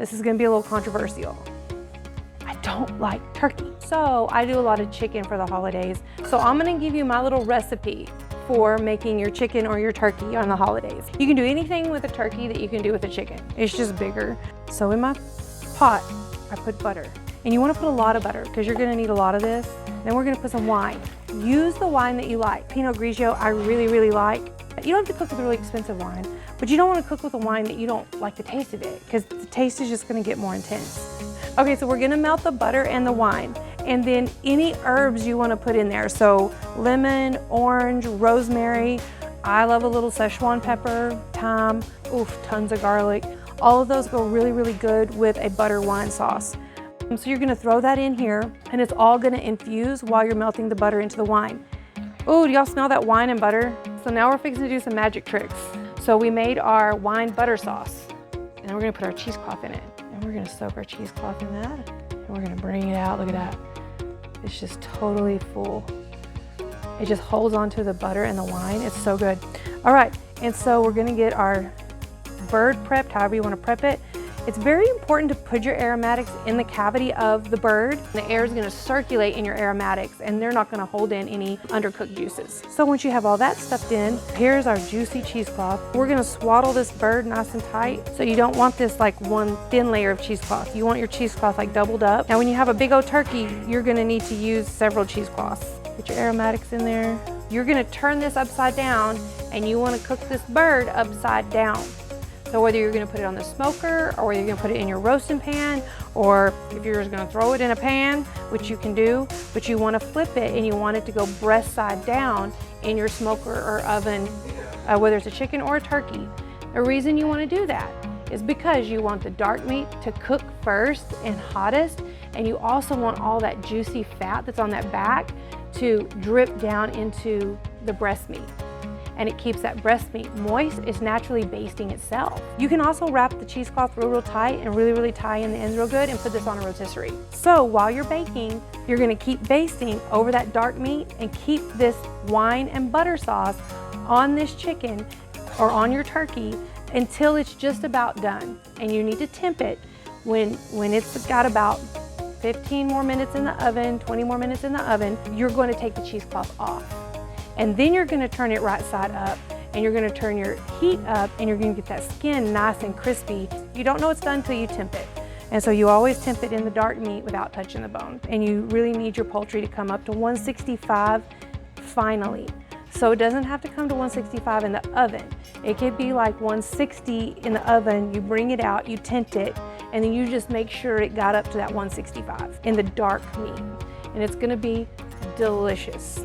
This is gonna be a little controversial. I don't like turkey. So I do a lot of chicken for the holidays. So I'm gonna give you my little recipe for making your chicken or your turkey on the holidays. You can do anything with a turkey that you can do with a chicken. It's just bigger. So in my pot, I put butter. And you wanna put a lot of butter because you're gonna need a lot of this. Then we're gonna put some wine. Use the wine that you like. Pinot Grigio, I really, really like. You don't have to cook with a really expensive wine, but you don't wanna cook with a wine that you don't like the taste of it because the taste is just gonna get more intense. Okay, so we're gonna melt the butter and the wine, and then any herbs you wanna put in there. So lemon, orange, rosemary. I love a little Szechuan pepper, thyme, oof, tons of garlic. All of those go really, really good with a butter wine sauce. So you're gonna throw that in here, and it's all gonna infuse while you're melting the butter into the wine. Ooh, do y'all smell that wine and butter? So now we're fixing to do some magic tricks. So we made our wine butter sauce, and then we're gonna put our cheesecloth in it. And we're gonna soak our cheesecloth in that, and we're gonna bring it out. Look at that. It's just totally full. It just holds onto the butter and the wine. It's so good. All right, and so we're gonna get our bird prepped, however you wanna prep it. It's very important to put your aromatics in the cavity of the bird. The air is gonna circulate in your aromatics, and they're not gonna hold in any undercooked juices. So once you have all that stuffed in, here's our juicy cheesecloth. We're gonna swaddle this bird nice and tight. So you don't want this like one thin layer of cheesecloth. You want your cheesecloth like doubled up. Now when you have a big old turkey, you're gonna need to use several cheesecloths. Put your aromatics in there. You're gonna turn this upside down, and you wanna cook this bird upside down. So whether you're gonna put it on the smoker, or whether you're gonna put it in your roasting pan, or if you're just gonna throw it in a pan, which you can do, but you wanna flip it and you want it to go breast side down in your smoker or oven, whether it's a chicken or a turkey. The reason you wanna do that is because you want the dark meat to cook first and hottest, and you also want all that juicy fat that's on that back to drip down into the breast meat. And it keeps that breast meat moist. It's naturally basting itself. You can also wrap the cheesecloth real tight and really tie in the ends real good and put this on a rotisserie. So while you're baking, you're gonna keep basting over that dark meat and keep this wine and butter sauce on this chicken or on your turkey until it's just about done. And you need to temp it when it's got about 15 more minutes in the oven, 20 more minutes in the oven, you're going to take the cheesecloth off. And then you're gonna turn it right side up, and you're gonna turn your heat up, and you're gonna get that skin nice and crispy. You don't know it's done until you temp it. And so you always temp it in the dark meat without touching the bone. And you really need your poultry to come up to 165 finally. So it doesn't have to come to 165 in the oven. It could be like 160 in the oven, you bring it out, you temp it, and then you just make sure it got up to that 165 in the dark meat. And it's gonna be delicious.